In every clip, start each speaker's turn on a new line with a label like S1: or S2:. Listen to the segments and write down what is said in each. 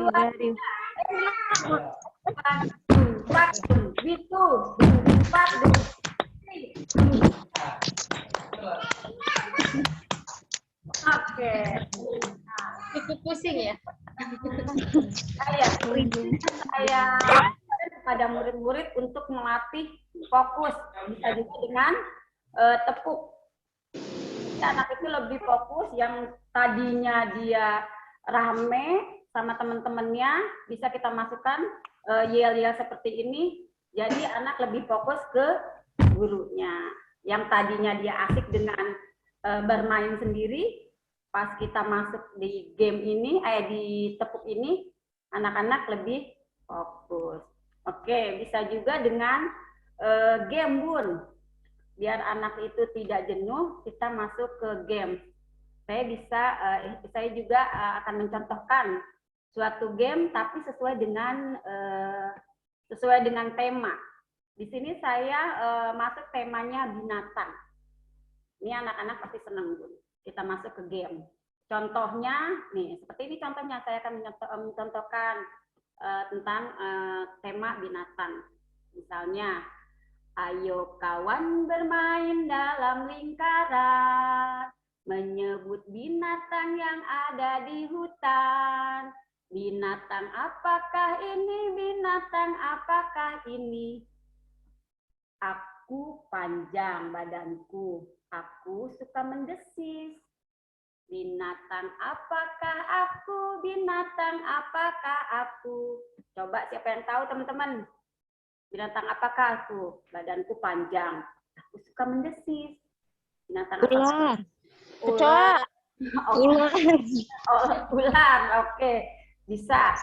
S1: dua, empat, gitu, empat, oke.
S2: Cukup pusing ya.
S1: Saya pada murid-murid untuk melatih fokus, bisa juga dengan tepuk. Anak itu lebih fokus, yang tadinya dia rame sama teman-temannya, bisa kita masukkan yel-yel seperti ini, jadi anak lebih fokus ke gurunya. Yang tadinya dia asik dengan bermain sendiri, pas kita masuk di game ini, di tepuk ini, anak-anak lebih fokus. Oke, bisa juga dengan game, Bun. Biar anak itu tidak jenuh, kita masuk ke game. Saya juga akan mencontohkan suatu game, tapi sesuai dengan tema. Di sini saya masuk temanya binatang. Ini anak-anak pasti senang, Bun. Kita masuk ke game. Contohnya, nih, seperti ini contohnya. Saya akan mencontohkan tentang tema binatang. Misalnya, ayo kawan bermain dalam lingkaran, menyebut binatang yang ada di hutan. Binatang apakah ini? Binatang apakah ini? Aku panjang badanku, aku suka mendesis. Binatang apakah aku? Binatang apakah aku? Coba siapa yang tahu, teman-teman? Binatang apakah aku? Badanku panjang, aku suka mendesis. Binatang
S3: ular.
S1: Ular.
S3: Ular.
S1: Oh, ular. Oke. Bisa.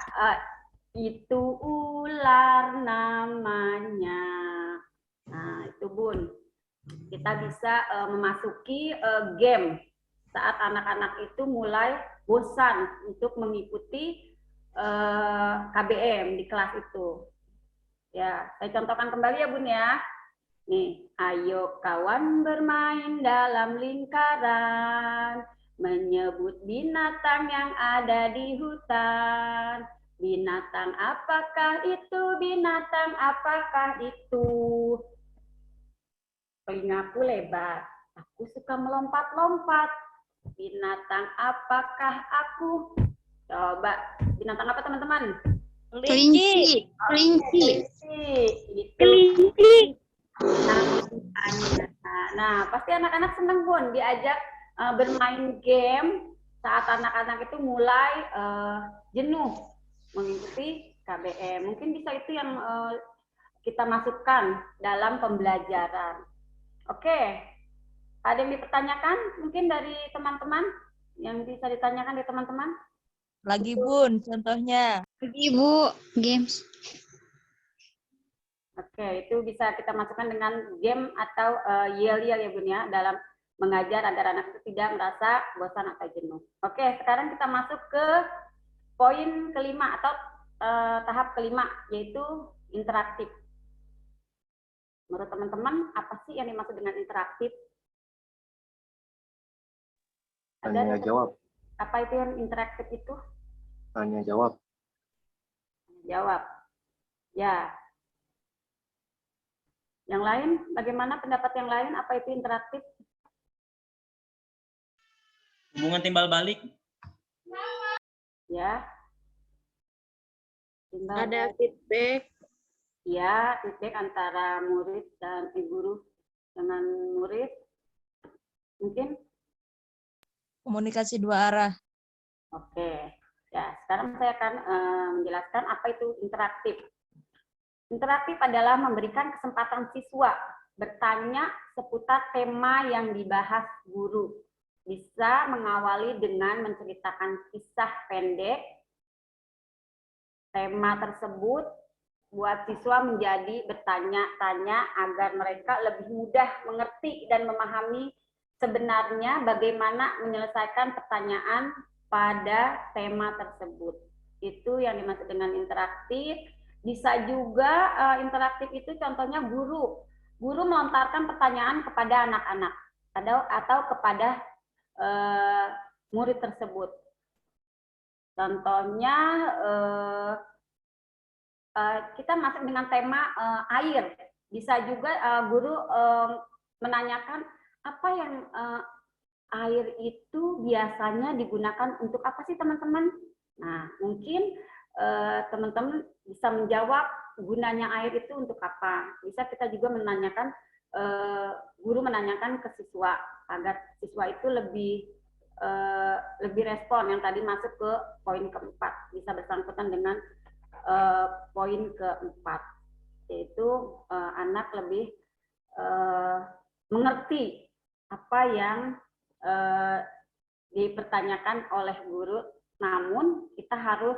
S1: Itu ular namanya. Nah, itu, Bun. Kita bisa memasuki game saat anak-anak itu mulai bosan untuk mengikuti KBM di kelas itu. Ya, saya contohkan kembali ya, Bun ya. Nih, ayo kawan bermain dalam lingkaran, menyebut binatang yang ada di hutan. Binatang apakah itu? Binatang apakah itu? Telingaku lebar, aku suka melompat-lompat. Binatang apakah aku? Coba, binatang apa, teman-teman?
S3: Kelinci. Kelinci.
S1: Kelinci. Nah, pasti anak-anak senang, Bun, diajak bermain game saat anak-anak itu mulai jenuh mengikuti KBM. Mungkin bisa itu yang kita masukkan dalam pembelajaran. Oke, ada yang dipertanyakan mungkin dari teman-teman? Yang bisa ditanyakan dari teman-teman?
S4: Lagi, Bun, contohnya.
S3: Ibu, games.
S1: Oke, itu bisa kita masukkan dengan game atau yel-yel ya, Bun ya, dalam mengajar agar anak itu tidak merasa bosan atau jenuh. Oke, sekarang kita masuk ke poin kelima atau tahap kelima, yaitu interaktif. Menurut teman-teman, apa sih yang dimaksud dengan interaktif?
S5: Tanya jawab.
S1: Apa itu yang interaktif itu?
S5: Tanya jawab.
S1: Jawab. Ya. Yang lain, bagaimana pendapat yang lain? Apa itu interaktif?
S6: Hubungan timbal balik.
S1: Ya.
S2: Ada feedback.
S1: Ya, feedback antara murid dan guru dengan murid. Mungkin?
S4: Komunikasi dua arah.
S1: Oke. Ya, sekarang saya akan menjelaskan apa itu interaktif. Interaktif adalah memberikan kesempatan siswa bertanya seputar tema yang dibahas guru. Bisa mengawali dengan menceritakan kisah pendek. Tema tersebut buat siswa menjadi bertanya-tanya agar mereka lebih mudah mengerti dan memahami sebenarnya bagaimana menyelesaikan pertanyaan pada tema tersebut. Itu yang dimaksud dengan interaktif. Bisa juga interaktif itu contohnya guru. Guru melontarkan pertanyaan kepada anak-anak atau kepada murid tersebut. Contohnya kita masuk dengan tema air. Bisa juga guru menanyakan apa yang air itu biasanya digunakan untuk apa sih teman-teman? Nah, mungkin teman-teman bisa menjawab gunanya air itu untuk apa. Bisa kita juga menanyakan, guru menanyakan ke siswa agar siswa itu lebih respon yang tadi masuk ke poin keempat, bisa bersangkutan dengan poin keempat, yaitu anak lebih mengerti apa yang dipertanyakan oleh guru, namun kita harus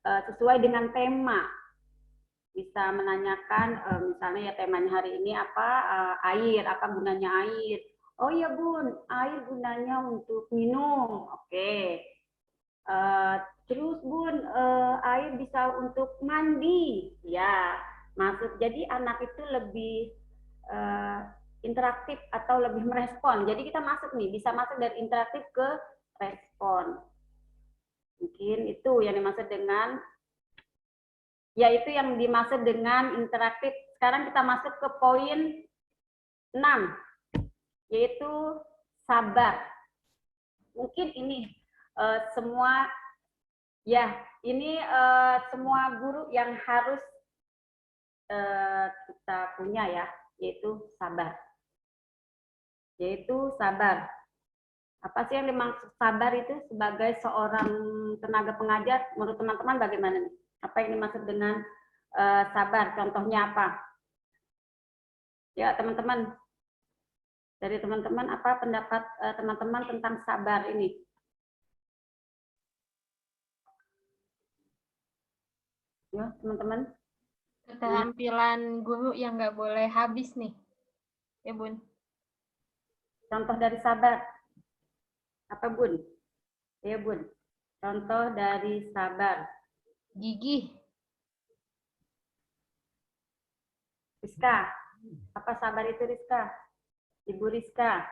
S1: sesuai dengan tema. Bisa menanyakan misalnya ya temanya hari ini apa, air, apa gunanya air. Oh iya Bun, air gunanya untuk minum. Oke. Terus Bun, air bisa untuk mandi. Ya, masuk. Jadi anak itu lebih interaktif atau lebih merespon. Jadi kita masuk nih, bisa masuk dari interaktif ke respon. Mungkin itu yang dimaksud dengan, yaitu yang dimaksud dengan interaktif. Sekarang kita masuk ke poin 6, yaitu sabar. Mungkin ini semua, ya ini semua guru yang harus kita punya ya, yaitu sabar. Yaitu sabar. Apa sih yang dimaksud sabar itu sebagai seorang tenaga pengajar? Menurut teman-teman bagaimana nih? Apa yang dimaksud dengan sabar? Contohnya apa? Ya teman-teman, dari teman-teman apa pendapat teman-teman tentang sabar ini? Ya teman-teman.
S2: Keterampilan guru yang nggak boleh habis nih, ya Bun.
S1: Contoh dari sabar. Apa Bun? Ya Bun. Contoh dari sabar.
S2: Gigih.
S1: Rizka. Apa sabar itu Rizka? Ibu Rizka.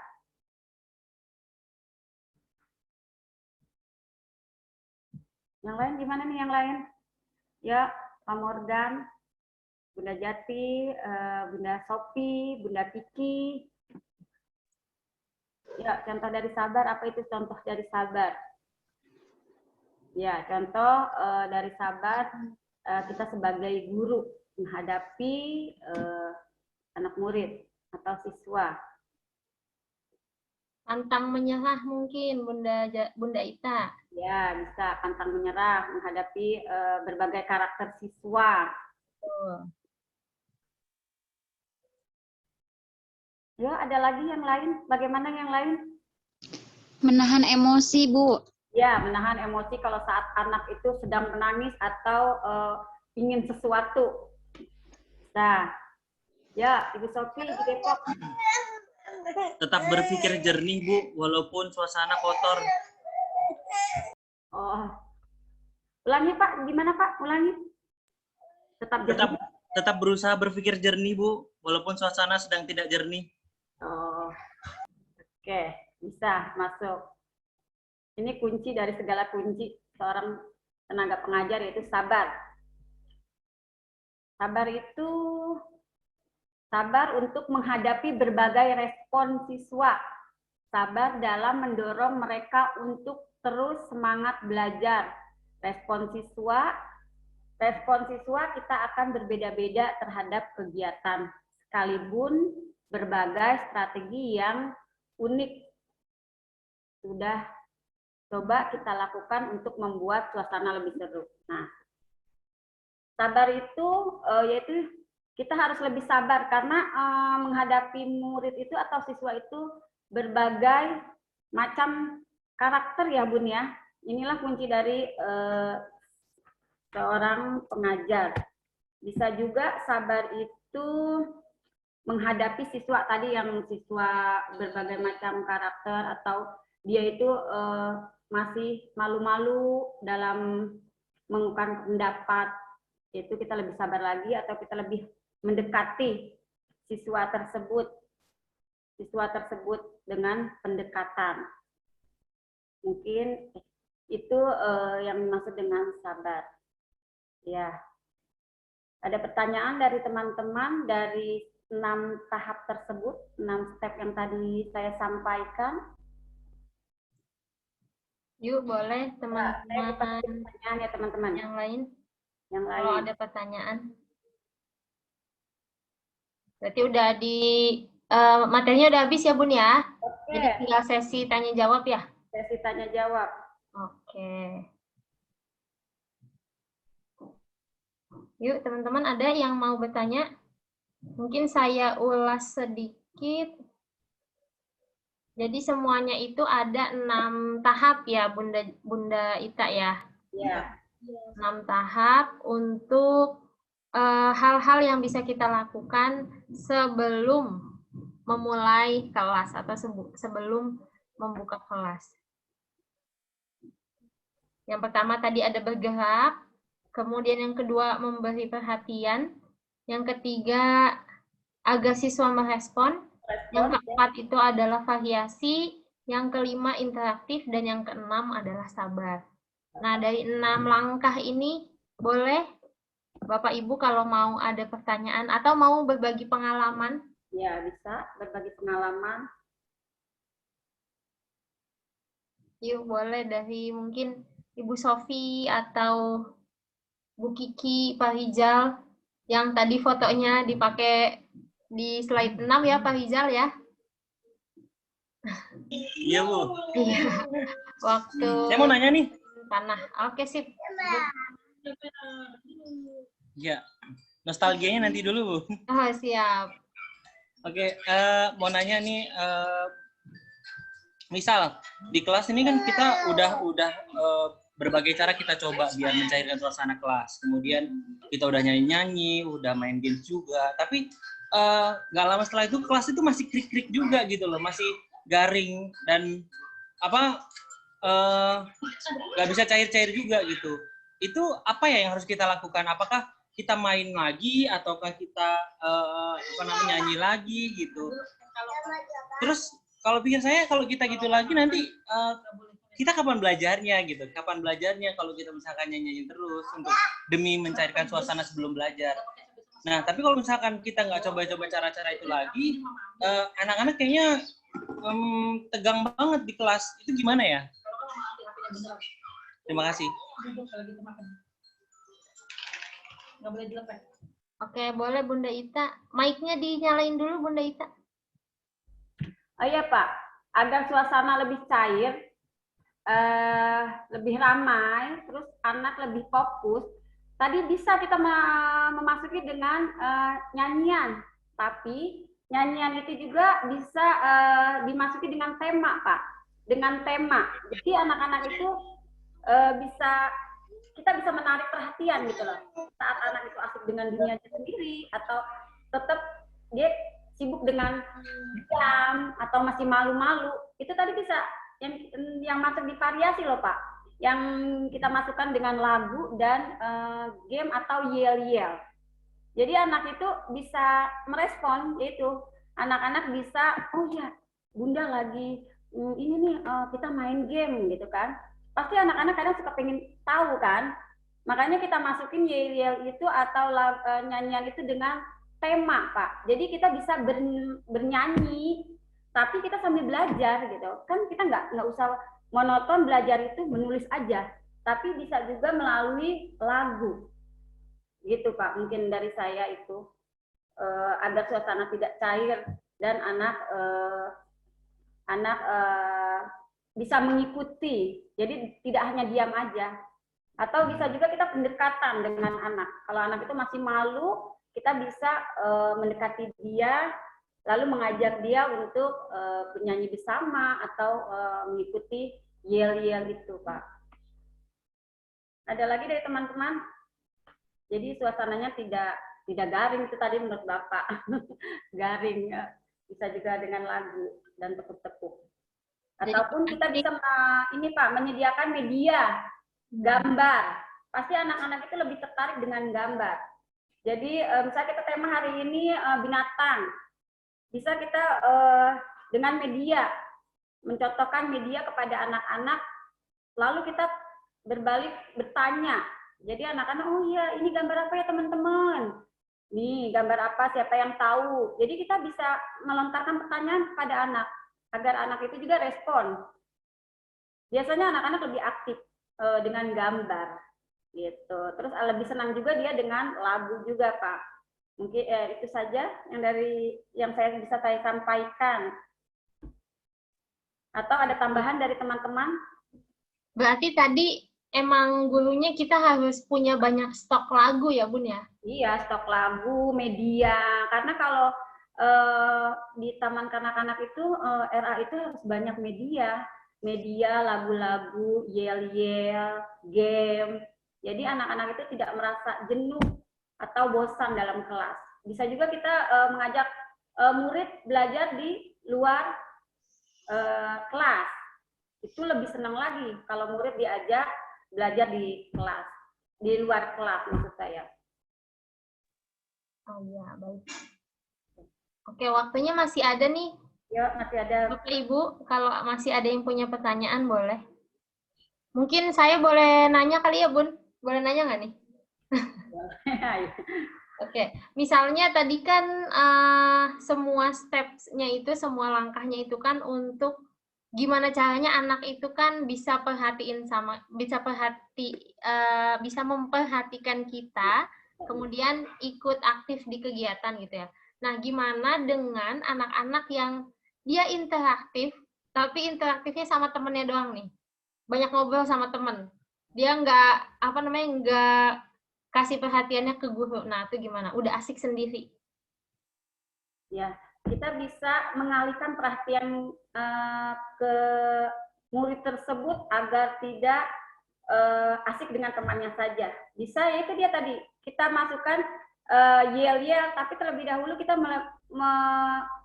S1: Yang lain gimana nih yang lain? Ya, Pak Morgan, Bunda Jati, Bunda Sopi, Bunda Kiki. Ya, contoh dari sabar, apa itu contoh dari sabar? Ya, contoh dari sabar kita sebagai guru menghadapi anak murid atau siswa.
S2: Pantang menyerah mungkin Bunda Ita.
S1: Ya, bisa pantang menyerah menghadapi berbagai karakter siswa. Ya, ada lagi yang lain? Bagaimana yang lain?
S3: Menahan emosi, Bu.
S1: Ya, menahan emosi kalau saat anak itu sedang menangis atau ingin sesuatu. Nah, ya, Ibu Sofi di Depok.
S6: Tetap berpikir jernih, Bu, walaupun suasana kotor.
S1: Oh, ulangi Pak, gimana Pak? Ulangi.
S6: Tetap berusaha berpikir jernih, Bu, walaupun suasana sedang tidak jernih.
S1: Oh, oke, bisa masuk. Ini kunci dari segala kunci seorang tenaga pengajar, yaitu sabar. Sabar itu sabar untuk menghadapi berbagai respon siswa. Sabar dalam mendorong mereka untuk terus semangat belajar. Respon siswa kita akan berbeda-beda terhadap kegiatan, sekalipun berbagai strategi yang unik sudah coba kita lakukan untuk membuat suasana lebih seru. Nah, sabar itu yaitu kita harus lebih sabar karena menghadapi murid itu atau siswa itu berbagai macam karakter ya Bun ya. Inilah kunci dari seorang pengajar. Bisa juga sabar itu menghadapi siswa tadi yang siswa berbagai macam karakter atau dia itu masih malu-malu dalam mengungkapkan pendapat, itu kita lebih sabar lagi atau kita lebih mendekati siswa tersebut dengan pendekatan. Mungkin Itu yang dimaksud dengan sabar. Ya. Ada pertanyaan dari teman-teman dari 6 tahap tersebut, 6 step yang tadi saya sampaikan.
S2: Yuk, boleh
S1: Saya buka
S2: teman-teman
S1: pertanyaan ya teman-teman.
S2: yang lain.
S1: Yang
S2: Kalau
S1: lain.
S2: ada pertanyaan. Berarti udah materinya udah habis ya, Bun ya?
S1: Oke.
S2: Jadi tinggal sesi tanya jawab ya?
S1: Sesi tanya jawab.
S2: Oke. Yuk, teman-teman ada yang mau bertanya? Mungkin saya ulas sedikit. Jadi semuanya itu ada 6 tahap ya, Bunda Ita ya?
S1: Ya.
S2: 6 tahap untuk hal-hal yang bisa kita lakukan sebelum memulai kelas atau sebelum membuka kelas. Yang pertama tadi ada bergerak, kemudian yang kedua memberi perhatian, yang ketiga agar siswa merespon, yang keempat itu adalah variasi, yang kelima interaktif, dan yang keenam adalah sabar. Nah, dari 6 langkah ini boleh Bapak Ibu kalau mau ada pertanyaan atau mau berbagi pengalaman.
S1: Ya, bisa berbagi pengalaman.
S2: Yuk, boleh dari mungkin Ibu Sofi atau Bu Kiki, Pak Rizal, yang tadi fotonya dipakai di slide 6 ya, Pak Rizal ya?
S6: Iya, Bu.
S2: Iya. Waktu
S6: Saya mau nanya nih.
S2: panah. Oke, sip.
S6: Ya, nostalgianya nanti dulu, Bu.
S2: Oh, siap.
S6: Oke, mau nanya nih, misal di kelas ini kan kita udah berbagai cara kita coba biar mencairkan suasana kelas. Kemudian kita udah nyanyi-nyanyi, udah main game juga. Tapi nggak lama setelah itu kelas itu masih krik-krik juga gitu loh, masih garing dan nggak bisa cair-cair juga gitu. Itu apa ya yang harus kita lakukan? Apakah kita main lagi ataukah kita nyanyi lagi gitu? Terus kalau pikir saya kalau kita gitu lagi nanti kita kapan belajarnya gitu? Kapan belajarnya kalau kita misalkan nyanyi terus untuk demi mencairkan suasana sebelum belajar? Nah, tapi kalau misalkan kita nggak coba-coba cara-cara itu lagi, anak-anak kayaknya tegang banget di kelas. Itu gimana ya? Terima kasih.
S2: Oke, boleh Bunda Ita. Mic-nya dinyalain dulu Bunda Ita.
S1: Oh iya Pak, agar suasana lebih cair, lebih ramai, terus anak lebih fokus. Tadi bisa kita memasuki dengan nyanyian, tapi nyanyian itu juga bisa dimasuki dengan tema Pak, dengan tema. Jadi anak-anak itu kita bisa menarik perhatian gitu loh. Saat anak itu asik dengan dunianya sendiri atau tetap dia sibuk dengan jam atau masih malu-malu, itu tadi bisa yang masuk di variasi loh Pak, yang kita masukkan dengan lagu dan game atau yel-yel. Jadi anak itu bisa merespon, yaitu anak-anak bisa, oh ya Bunda lagi ini nih kita main game gitu kan. Pasti anak-anak kadang suka pengen tahu kan, makanya kita masukin yel-yel itu atau nyanyian itu dengan tema Pak. Jadi kita bisa bernyanyi, tapi kita sambil belajar gitu. Kan kita nggak usah monoton belajar itu menulis aja, tapi bisa juga melalui lagu. Gitu Pak, mungkin dari saya itu agar suasana tidak cair dan anak bisa mengikuti. Jadi tidak hanya diam aja. Atau bisa juga kita pendekatan dengan anak. Kalau anak itu masih malu, kita bisa mendekati dia, lalu mengajak dia untuk bernyanyi bersama atau mengikuti yel-yel itu, Pak. Ada lagi dari teman-teman? Jadi suasananya tidak garing itu tadi menurut Bapak. Garing, bisa juga dengan lagu dan tepuk-tepuk. Ataupun kita bisa ini Pak, menyediakan media gambar. Pasti anak-anak itu lebih tertarik dengan gambar. Jadi misalnya kita tema hari ini binatang, bisa kita dengan media mencontohkan media kepada anak-anak, lalu kita berbalik bertanya. Jadi anak-anak, oh iya, ini gambar apa ya teman-teman? Nih, gambar apa? Siapa yang tahu? Jadi kita bisa melontarkan pertanyaan kepada anak, agar anak itu juga respon. Biasanya anak-anak lebih aktif dengan gambar, gitu. Terus lebih senang juga dia dengan lagu juga, Pak. Mungkin itu saja yang saya bisa saya sampaikan. Atau ada tambahan dari teman-teman?
S2: Berarti tadi emang gurunya kita harus punya banyak stok lagu ya, Bun ya?
S1: Iya, stok lagu, media. Karena kalau di taman kanak-kanak itu, RA itu harus banyak media. Media, lagu-lagu, yel-yel, game. Jadi anak-anak itu tidak merasa jenuh atau bosan dalam kelas. Bisa juga kita mengajak murid belajar di luar kelas. Itu lebih senang lagi kalau murid diajak belajar di kelas, di luar kelas maksud saya.
S2: Oh iya, baik. Oke, waktunya masih ada nih.
S1: Ya, masih ada.
S2: Bapak Ibu, kalau masih ada yang punya pertanyaan boleh. Mungkin saya boleh nanya kali ya, Bun? Boleh nanya nggak nih? Oke, misalnya tadi kan semua steps-nya itu, semua langkahnya itu kan untuk gimana caranya anak itu kan bisa bisa memperhatikan kita, kemudian ikut aktif di kegiatan gitu ya. Nah, gimana dengan anak-anak yang dia interaktif, tapi interaktifnya sama temennya doang nih, banyak ngobrol sama temen, dia nggak kasih perhatiannya ke guru. Nah, itu gimana? Udah asik sendiri.
S1: Ya, kita bisa mengalihkan perhatian ke murid tersebut agar tidak asik dengan temannya saja. Bisa ya, itu dia tadi. Kita masukkan yel-yel, tapi terlebih dahulu kita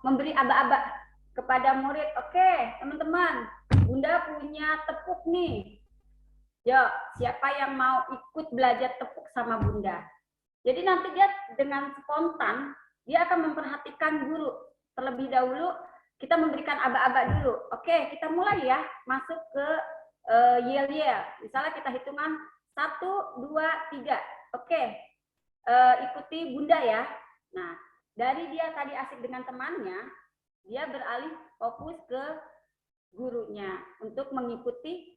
S1: memberi aba-aba kepada murid. Oke, teman-teman, Bunda punya tepuk nih. Yo, siapa yang mau ikut belajar tepuk sama Bunda? Jadi nanti dia dengan spontan, dia akan memperhatikan guru. Terlebih dahulu, kita memberikan aba-aba dulu. Oke, kita mulai ya, masuk ke yel-yel. Misalnya kita hitungan 1, 2, 3. Oke, ikuti Bunda ya. Nah, dari dia tadi asik dengan temannya, dia beralih fokus ke gurunya untuk mengikuti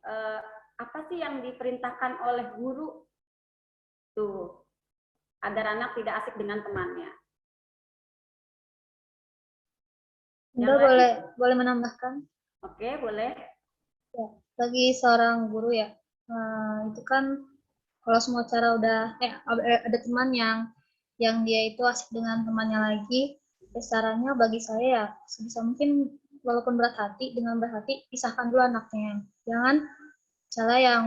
S1: apa sih yang diperintahkan oleh guru tuh, agar anak tidak asik dengan temannya.
S7: Bunda boleh menambahkan?
S1: Oke, boleh.
S7: Ya, bagi seorang guru ya, itu kan kalau semua cara udah ada teman yang dia itu asik dengan temannya lagi, ya caranya bagi saya ya sebisa mungkin walaupun berat hati, dengan berat hati pisahkan dulu anaknya. Jangan cara yang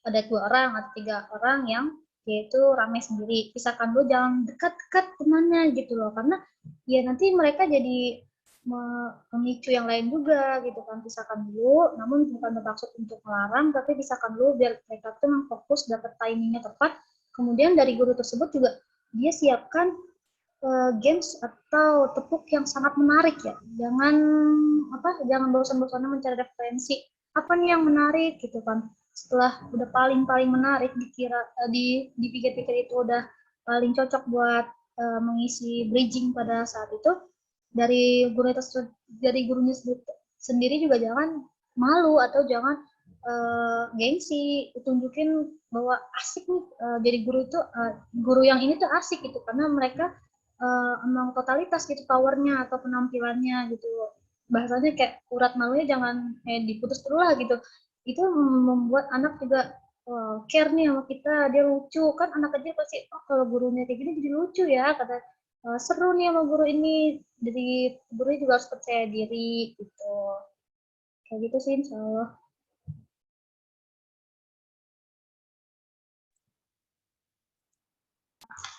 S7: ada 2 orang atau 3 orang yang dia itu ramai sendiri. Pisahkan dulu, jangan dekat-dekat temannya gitu loh, karena ya nanti mereka jadi memicu yang lain juga gitu kan. Pisahkan dulu, namun bukan bermaksud untuk melarang, tapi pisahkan dulu biar mereka tuh fokus, dapat timingnya tepat. Kemudian dari guru tersebut juga dia siapkan games atau tepuk yang sangat menarik ya. Jangan bosan-bosannya mencari referensi. Apa nih yang menarik gitu kan. Setelah udah paling menarik dipikir-pikir itu udah paling cocok buat mengisi bridging pada saat itu, dari gurunya sendiri juga jangan malu atau jangan gengsi, tunjukin bahwa asik nih, jadi guru yang ini tuh asik gitu, karena mereka emang totalitas gitu powernya atau penampilannya gitu. Bahasanya kayak urat malunya jangan diputus dulu lah gitu. Itu membuat anak juga care nih sama kita, dia lucu kan. Anak kecil pasti kalau gurunya kayak gini jadi lucu ya, kata seru nih sama guru ini. Jadi gurunya juga harus percaya diri gitu. Kayak gitu sih insya Allah.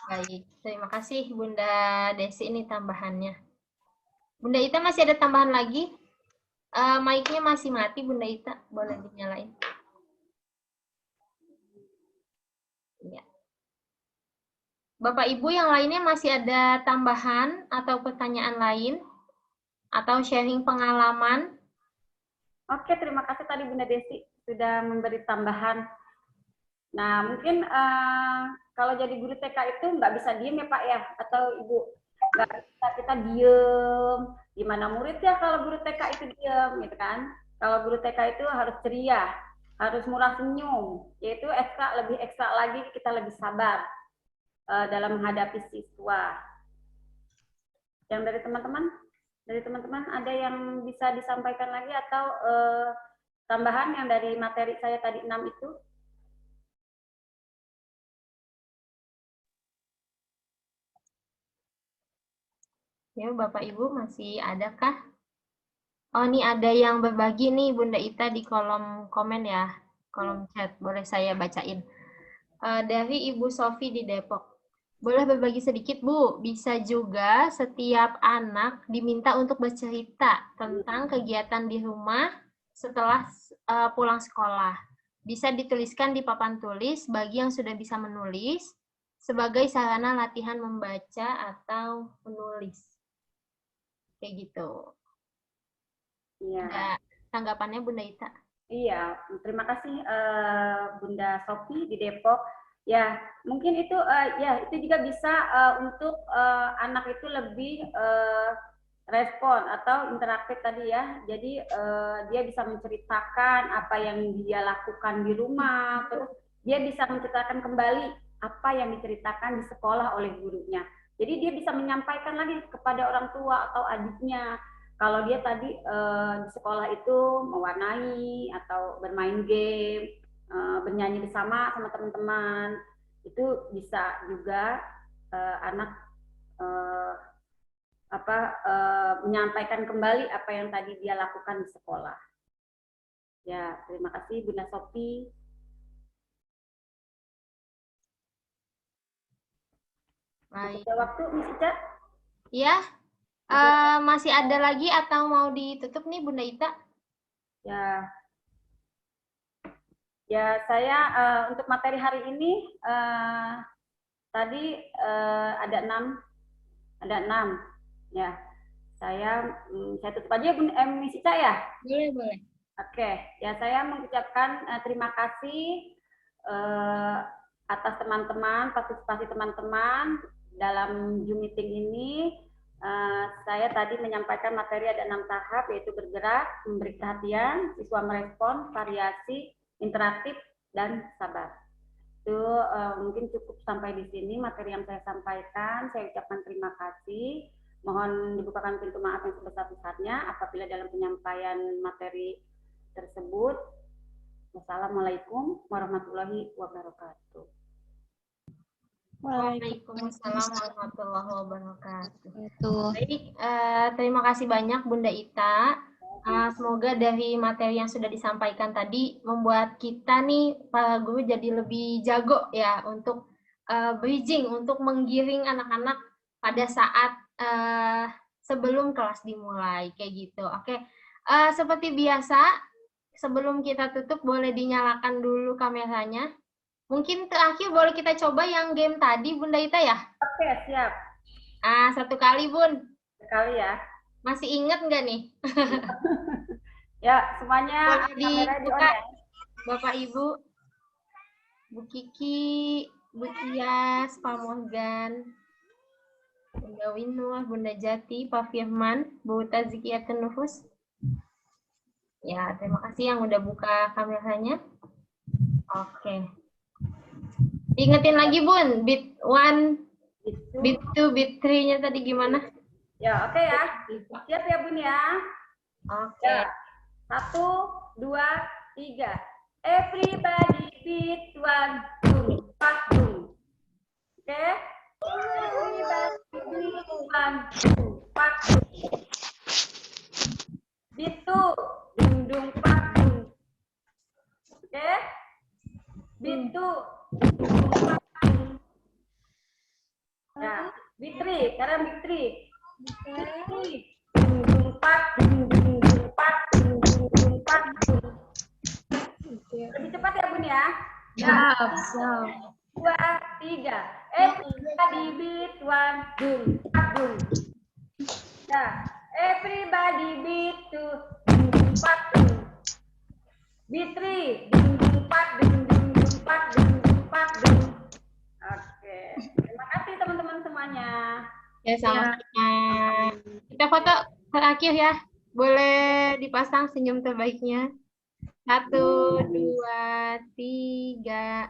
S2: Baik, terima kasih Bunda Desi ini tambahannya. Bunda Ita masih ada tambahan lagi? Mic-nya masih mati Bunda Ita, boleh dinyalain. Ya. Bapak Ibu yang lainnya masih ada tambahan atau pertanyaan lain? Atau sharing pengalaman?
S1: Oke, terima kasih tadi Bunda Desi sudah memberi tambahan. Nah, mungkin kalau jadi guru TK itu nggak bisa diem ya Pak ya, atau Ibu, nggak bisa kita diem. Gimana murid ya kalau guru TK itu diem, gitu kan? Kalau guru TK itu harus ceria, harus murah senyum, yaitu lebih ekstra lagi kita lebih sabar dalam menghadapi siswa. Yang dari teman-teman ada yang bisa disampaikan lagi atau tambahan yang dari materi saya tadi 6 itu?
S2: Ya, Bapak Ibu masih adakah? Oh, ini ada yang berbagi nih Bunda Ita di kolom komen ya, kolom chat. Boleh saya bacain. Dari Ibu Sofi di Depok. Boleh berbagi sedikit, Bu? Bisa juga setiap anak diminta untuk bercerita tentang kegiatan di rumah setelah pulang sekolah. Bisa dituliskan di papan tulis bagi yang sudah bisa menulis sebagai sarana latihan membaca atau menulis. Kayak gitu.
S1: Iya.
S2: Ada tanggapannya Bunda Ita?
S1: Iya, terima kasih Bunda Sofi di Depok. Ya, mungkin itu ya itu juga bisa untuk anak itu lebih respon atau interaktif tadi ya. Jadi dia bisa menceritakan apa yang dia lakukan di rumah, terus dia bisa menceritakan kembali apa yang diceritakan di sekolah oleh gurunya. Jadi dia bisa menyampaikan lagi kepada orang tua atau adiknya. Kalau dia tadi di sekolah itu mewarnai atau bermain game, bernyanyi bersama sama teman-teman, itu bisa juga anak menyampaikan kembali apa yang tadi dia lakukan di sekolah. Ya, terima kasih Bunda Sofi.
S2: Baik.
S1: Ada waktu, Miss Ica?
S2: Ya, masih ada lagi atau mau ditutup nih Bunda Ita?
S1: Ya, saya untuk materi hari ini tadi ada 6 ya. Saya tutup aja Miss Ica ya.
S2: Boleh.
S1: Oke, ya saya mengucapkan terima kasih atas teman-teman, partisipasi teman-teman dalam Zoom meeting ini. Saya tadi menyampaikan materi ada 6 tahap, yaitu bergerak, memberi perhatian, siswa merespon, variasi, interaktif, dan sabar. Itu mungkin cukup sampai di sini materi yang saya sampaikan. Saya ucapkan terima kasih. Mohon dibukakan pintu maaf yang sebesar-besarnya apabila dalam penyampaian materi tersebut. Wassalamualaikum warahmatullahi wabarakatuh.
S2: Waalaikumsalam warahmatullahi wabarakatuh.
S3: Tuh.
S2: Baik, terima kasih banyak Bunda Ita. Semoga dari materi yang sudah disampaikan tadi membuat kita nih para guru jadi lebih jago ya untuk bridging, untuk menggiring anak-anak pada saat sebelum kelas dimulai kayak gitu. Oke, seperti biasa sebelum kita tutup boleh dinyalakan dulu kameranya. Mungkin terakhir boleh kita coba yang game tadi Bunda Ita ya?
S1: Oke, siap.
S2: 1 kali Bun.
S1: Sekali ya.
S2: Masih ingat nggak nih?
S1: Ya, semuanya
S2: boleh dibuka, Bapak Ibu, Bu Kiki, Bu Tias, Pak Morgan, Bunda Winur, Bunda Jati, Pak Firman, Bu Tazkiyatun Nufus. Ya, terima kasih yang udah buka kameranya. Oke. Diingetin lagi Bun, bit 1, bit 2, bit 3-nya tadi gimana?
S1: Ya, oke ya. Siap ya Bun ya.
S2: Oke.
S1: Ya. 1, 2, 3. Everybody beat 1, 2, 4, boom. Oke? Everybody beat 1, 2, 4, boom. Beat 2, dung dung 4, boom. Oke? Beat 2, dung dung 4, boom. Ya, beat 3, sekarang beat 3. Beat 3, dung dung 4, dung dung 4, dung dung 4, boom. Lebih cepat ya Bun ya.
S7: Siap.
S1: 2, 3. Everybody beat 1, boom, 4, boom. Nah, everybody beat 2, boom, 4, boom. Beat 3, boom, 4, boom, 4, boom. kompak dan oke. Terima kasih teman-teman semuanya.
S2: Ya, sama-sama. Kita foto terakhir ya. Boleh dipasang senyum terbaiknya. 1, 2, 3.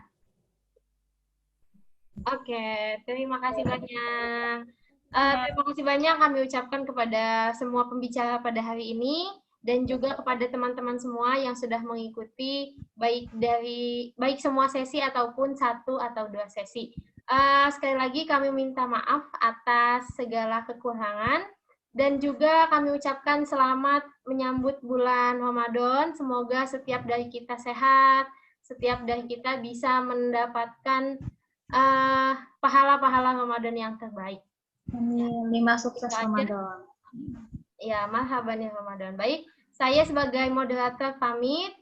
S2: Oke, terima kasih banyak. Terima kasih banyak kami ucapkan kepada semua pembicara pada hari ini dan juga kepada teman-teman semua yang sudah mengikuti baik semua sesi ataupun 1 atau 2 sesi. Sekali lagi kami minta maaf atas segala kekurangan dan juga kami ucapkan selamat menyambut bulan Ramadan. Semoga setiap dari kita sehat, setiap dari kita bisa mendapatkan pahala-pahala Ramadan yang terbaik.
S7: Amin. 5 sukses
S2: Itu aja.
S7: Ramadan.
S2: Ya, marhaban ya Ramadan. Baik, saya sebagai moderator pamit.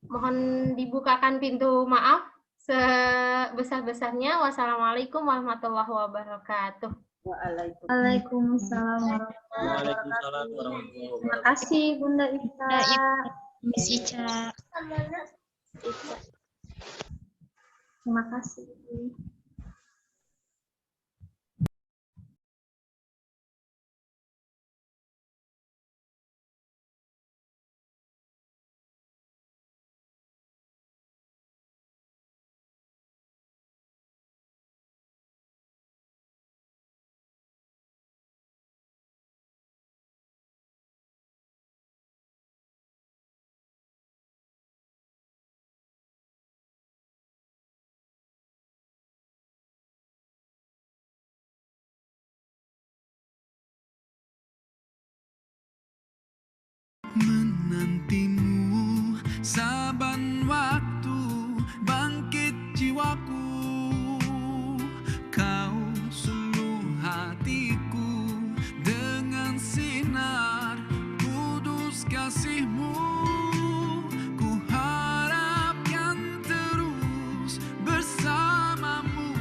S2: Mohon dibukakan pintu maaf sebesar-besarnya. Wassalamualaikum warahmatullahi wabarakatuh.
S7: Waalaikumsalam warahmatullahi wabarakatuh. Terima kasih Bunda Ita.
S3: Miss Ica.
S7: Terima kasih.
S8: Menantimu saban waktu bangkit jiwaku, kau suluh hatiku dengan sinar kudus kasihmu. Ku harapkan terus bersamamu.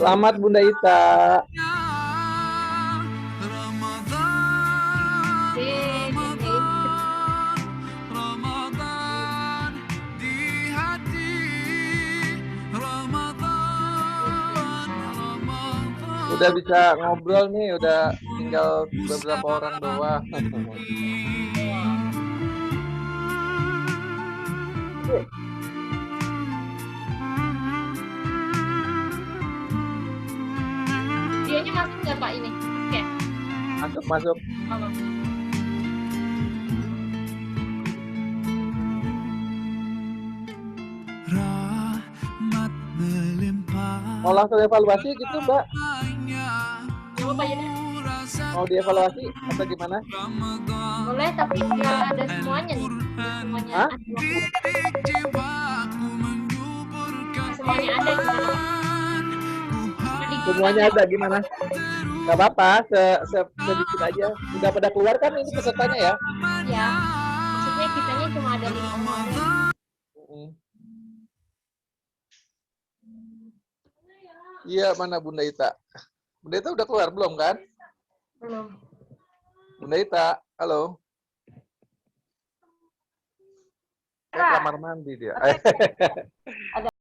S9: Selamat Bunda Ita. Udah bisa ngobrol nih, udah tinggal beberapa orang doang.
S2: Dianya masuk nggak Pak ini? Oke.
S9: Masuk.
S8: Rahmat melimpah.
S9: Mau langsung evaluasi gitu Mbak? Mau dievaluasi atau gimana?
S2: Boleh, tapi nggak ada semuanya nih. Semuanya
S9: Hah?
S2: Semuanya ada gimana?
S9: Semuanya ada gimana? Gak apa-apa, sedikit aja. Udah pada keluar kan ini pesertanya ya?
S2: Ya, maksudnya kitanya cuma ada 5 orang.
S9: Iya, mana Bunda Ita? Bunda Ita udah keluar belum kan?
S2: Belum.
S9: Bunda Ita, halo. Kamar mandi dia.
S1: Ada